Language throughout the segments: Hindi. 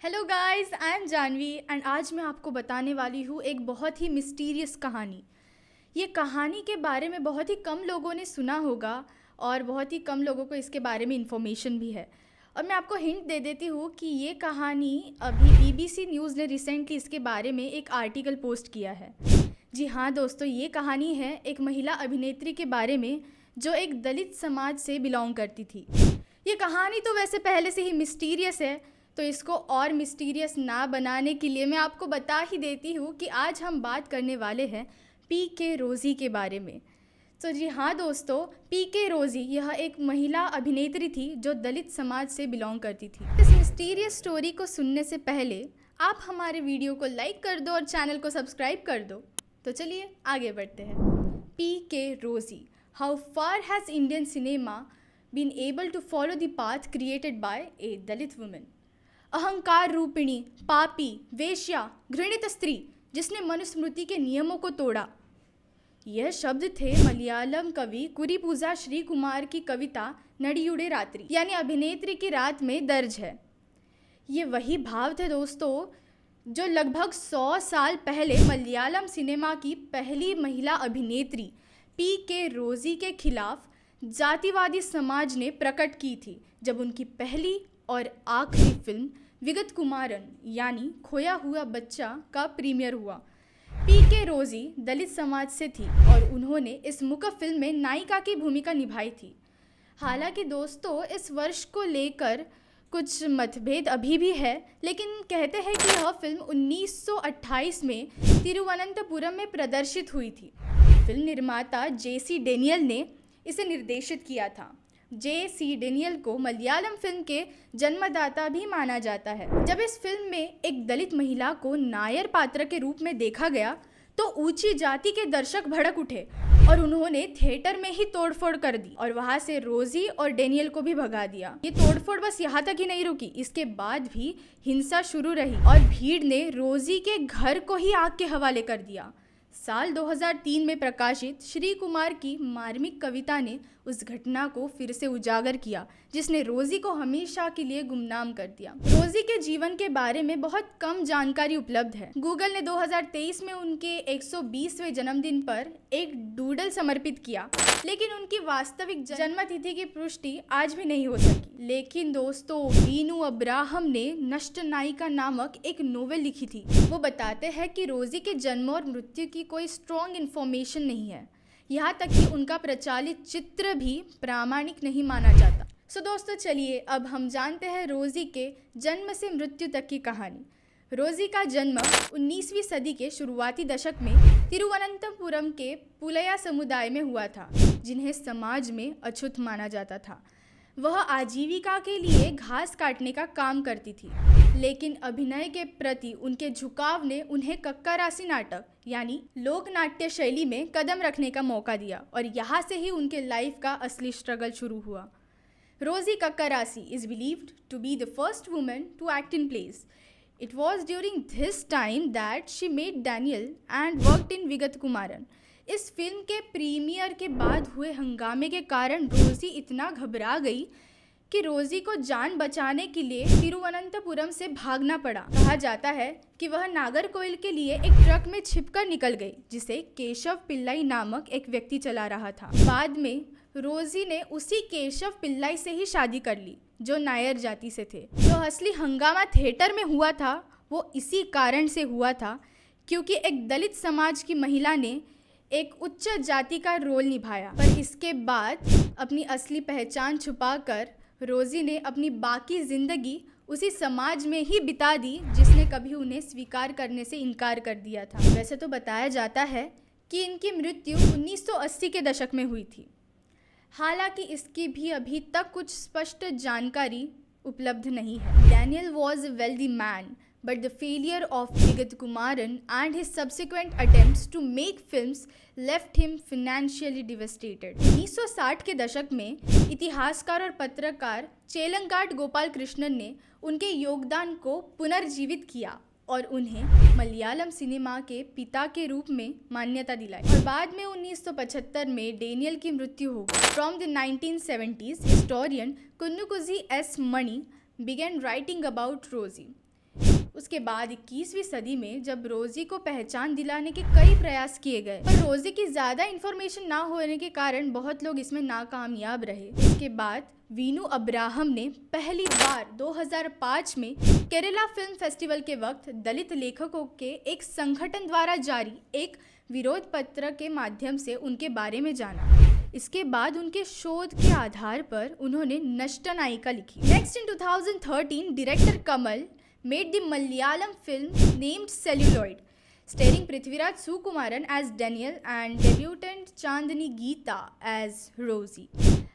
Hello guys, I am Janvi and आज मैं आपको बताने वाली हूँ एक बहुत ही मिस्टीरियस कहानी। ये कहानी के बारे में बहुत ही कम लोगों ने सुना होगा और बहुत ही कम लोगों को इसके बारे में इन्फॉर्मेशन भी है। और मैं आपको हिंट दे देती हूँ कि ये कहानी अभी बीबीसी न्यूज़ ने रिसेंटली इसके बारे में एक आर्टिकल पोस्ट किया है। जी हाँ दोस्तों, ये कहानी है एक महिला अभिनेत्री के बारे में जो एक दलित समाज से बिलोंग करती थी। ये कहानी तो वैसे पहले से ही मिस्टीरियस है, तो इसको और मिस्टीरियस ना बनाने के लिए मैं आपको बता ही देती हूँ कि आज हम बात करने वाले हैं पी.के. रोज़ी के बारे में। तो जी हाँ दोस्तों, पी.के. रोज़ी यह एक महिला अभिनेत्री थी जो दलित समाज से बिलोंग करती थी। इस मिस्टीरियस स्टोरी को सुनने से पहले आप हमारे वीडियो को लाइक कर दो और चैनल को सब्सक्राइब कर दो। तो चलिए आगे बढ़ते हैं। P K. Rosy, how far has Indian cinema been able to follow the path created by a Dalit women. अहंकार रूपिणी, पापी, वेश्या, घृणित स्त्री जिसने मनुस्मृति के नियमों को तोड़ा। यह शब्द थे मलयालम कवि कुरीपूजा श्री कुमार की कविता नडियुडे रात्रि यानी अभिनेत्री की रात में दर्ज है। ये वही भाव थे दोस्तों जो लगभग 100 साल पहले मलयालम सिनेमा की पहली महिला अभिनेत्री पी.के. रोज़ी के खिलाफ जातिवादी समाज ने प्रकट की थी, जब उनकी पहली और आखिरी फिल्म विगत कुमारन यानी खोया हुआ बच्चा का प्रीमियर हुआ। पी.के. रोज़ी दलित समाज से थी और उन्होंने इस मूक फिल्म में नायिका की भूमिका निभाई थी। हालांकि दोस्तों इस वर्ष को लेकर कुछ मतभेद अभी भी है, लेकिन कहते हैं कि यह फिल्म 1928 में तिरुवनंतपुरम में प्रदर्शित हुई थी। फिल्म निर्माता जे.सी. डेनियल ने इसे निर्देशित किया था। जे.सी. डेनियल को मलयालम फिल्म के जन्मदाता भी माना जाता है। जब इस फिल्म में एक दलित महिला को नायर पात्र के रूप में देखा गया तो ऊंची जाति के दर्शक भड़क उठे और उन्होंने थिएटर में ही तोड़फोड़ कर दी और वहां से रोज़ी और डेनियल को भी भगा दिया। ये तोड़फोड़ बस यहाँ तक ही नहीं रुकी, इसके बाद भी हिंसा शुरू रही और भीड़ ने रोज़ी के घर को ही आग के हवाले कर दिया। साल 2003 में प्रकाशित श्री कुमार की मार्मिक कविता ने उस घटना को फिर से उजागर किया, जिसने रोज़ी को हमेशा के लिए गुमनाम कर दिया। रोज़ी के जीवन के बारे में बहुत कम जानकारी उपलब्ध है। गूगल ने 2023 में उनके 120वें जन्मदिन पर एक डूडल समर्पित किया, लेकिन उनकी वास्तविक जन्मतिथि की पुष्टि आज भी नहीं हो सकी। लेकिन दोस्तों वीनू अब्राहम ने नष्ट नायिका नामक एक नोवेल लिखी थी। वो बताते हैं कि रोज़ी के जन्म और मृत्यु की कोई स्ट्रॉन्ग इन्फॉर्मेशन नहीं है, यहाँ तक कि उनका प्रचलित चित्र भी प्रामाणिक नहीं माना जाता। सो दोस्तों चलिए अब हम जानते हैं रोज़ी के जन्म से मृत्यु तक की कहानी। रोज़ी का जन्म 19वीं सदी के शुरुआती दशक में तिरुवनंतपुरम के पुलया समुदाय में हुआ था, जिन्हें समाज में अछूत माना जाता था। वह आजीविका के लिए घास काटने का काम करती थी, लेकिन अभिनय के प्रति उनके झुकाव ने उन्हें कक्कारासी नाटक यानी लोक नाट्य शैली में कदम रखने का मौका दिया और यहाँ से ही उनके लाइफ का असली स्ट्रगल शुरू हुआ। Rosy Kakkarissi is believed to be the first women to act in place. It was during this time that she met Daniel and worked in Vigatha Kumaran. इस फिल्म के प्रीमियर के बाद हुए हंगामे के कारण रोज़ी इतना घबरा गई कि रोज़ी को जान बचाने के लिए तिरुवनंतपुरम से भागना पड़ा। कहा जाता है कि वह नागरकोइल के लिए एक ट्रक में छिपकर निकल गई, जिसे केशव पिल्लाई नामक एक व्यक्ति चला रहा था। बाद में रोज़ी ने उसी केशव पिल्लाई से ही शादी कर ली, जो नायर जाति से थे। जो असली हंगामा थिएटर में हुआ था वो इसी कारण से हुआ था क्योंकि एक दलित समाज की महिला ने एक उच्च जाति का रोल निभाया। पर इसके बाद अपनी असली पहचान छुपाकर रोज़ी ने अपनी बाकी ज़िंदगी उसी समाज में ही बिता दी जिसने कभी उन्हें स्वीकार करने से इनकार कर दिया था। वैसे तो बताया जाता है कि इनकी मृत्यु 1980 के दशक में हुई थी। हालांकि इसकी भी अभी तक कुछ स्पष्ट जानकारी उपलब्ध नहीं है। Daniel was a wealthy man, but the failure of Vigat Kumaran and his subsequent attempts to make films left him financially devastated. 1960 के दशक में इतिहासकार और पत्रकार चेलंगाट गोपाल कृष्णन ने उनके योगदान को पुनर्जीवित किया और उन्हें मलयालम सिनेमा के पिता के रूप में मान्यता दिलाई। और बाद में 1975 में डेनियल की मृत्यु हो गई। From the 1970s, historian Kunnukuzi S. Mani began writing about Rosie. उसके बाद 21वीं सदी में जब रोजी को पहचान दिलाने के कई प्रयास किए गए, पर रोजी की ज़्यादा इन्फॉर्मेशन ना होने के कारण बहुत लोग इसमें नाकामयाब रहे। इसके बाद वीनू अब्राहम ने पहली बार 2005 में केरला फिल्म फेस्टिवल के वक्त दलित लेखकों के एक संगठन द्वारा जारी एक विरोध पत्र के माध्यम से उनके बारे में जाना। इसके बाद उनके शोध के आधार पर उन्होंने नष्ट नायिका लिखी। Next in 2013 director Kamal made the Malayalam film named Celluloid, starring Prithviraj Sukumaran as Daniel and debutant Chandni Geeta as Rosie।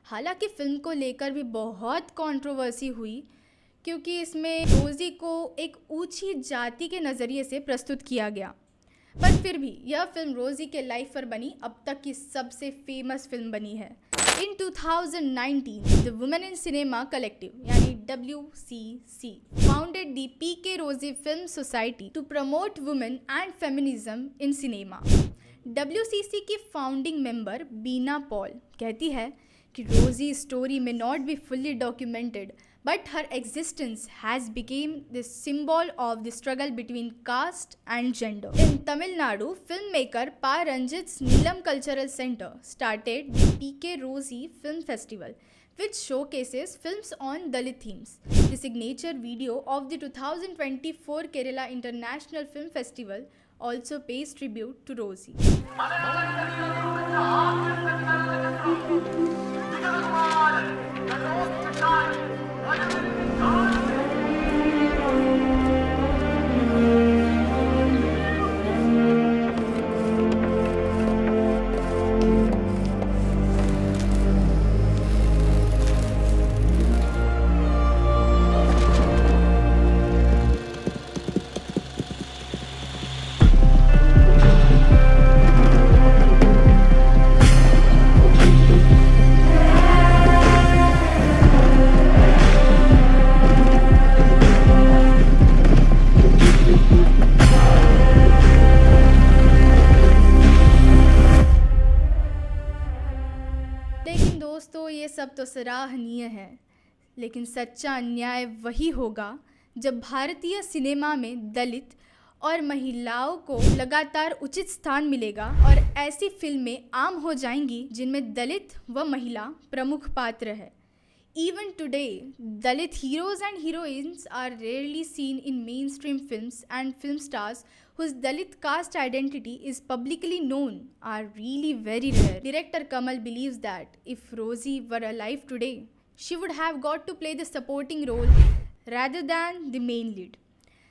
हालांकि फिल्म को लेकर भी बहुत कंट्रोवर्सी हुई क्योंकि इसमें रोजी को एक ऊंची जाति के नज़रिए से प्रस्तुत किया गया, पर फिर भी यह फिल्म रोजी के लाइफ पर बनी अब तक की सबसे फेमस फिल्म बनी है। In 2019, the Women in Cinema Collective यानी WCC founded the PK Rosie Film Society to promote women and feminism in cinema। WCC की फाउंडिंग मेंबर बीना पॉल कहती है कि रोजी स्टोरी में not be fully documented but her existence has become the symbol of the struggle between caste and gender। In Tamil Nadu, filmmaker Pa Ranjit's Neelam Cultural Center started the PK Rosie Film Festival, which showcases films on Dalit themes। The signature video of the 2024 Kerala International Film Festival also pays tribute to Rosie। लेकिन दोस्तों ये सब तो सराहनीय है, लेकिन सच्चा अन्याय वही होगा जब भारतीय सिनेमा में दलित और महिलाओं को लगातार उचित स्थान मिलेगा और ऐसी फिल्में आम हो जाएंगी जिनमें दलित व महिला प्रमुख पात्र है। Even today, Dalit heroes and heroines are rarely seen in mainstream films, and film stars whose Dalit caste identity is publicly known are really very rare। Director Kamal believes that if Rosie were alive today, she would have got to play the supporting role rather than the main lead।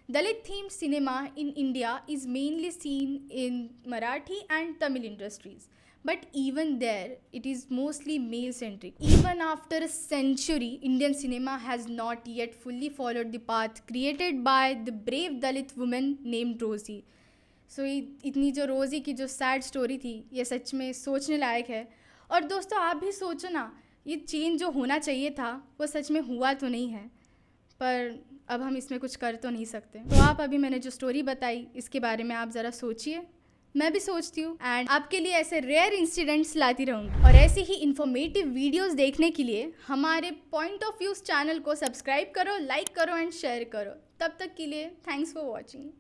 Dalit themed cinema in India is mainly seen in Marathi and Tamil industries, but even there it is mostly male centric। Even after a century, Indian cinema has not yet fully followed the path created by the brave Dalit woman named Rosie। So इतनी जो रोज़ी की जो सैड स्टोरी थी ये सच में सोचने लायक है। और दोस्तों आप भी सोचो ना, ये चेंज जो होना चाहिए था वो सच में हुआ तो नहीं है, पर अब हम इसमें कुछ कर तो नहीं सकते। तो आप अभी मैंने जो स्टोरी बताई इसके बारे में आप ज़रा सोचिए, मैं भी सोचती हूँ, एंड आपके लिए ऐसे रेयर इंसिडेंट्स लाती रहूँगी। और ऐसे ही इन्फॉर्मेटिव वीडियोस देखने के लिए हमारे पॉइंट ऑफ व्यूज़ चैनल को सब्सक्राइब करो, लाइक करो एंड शेयर करो। तब तक के लिए थैंक्स फॉर वॉचिंग।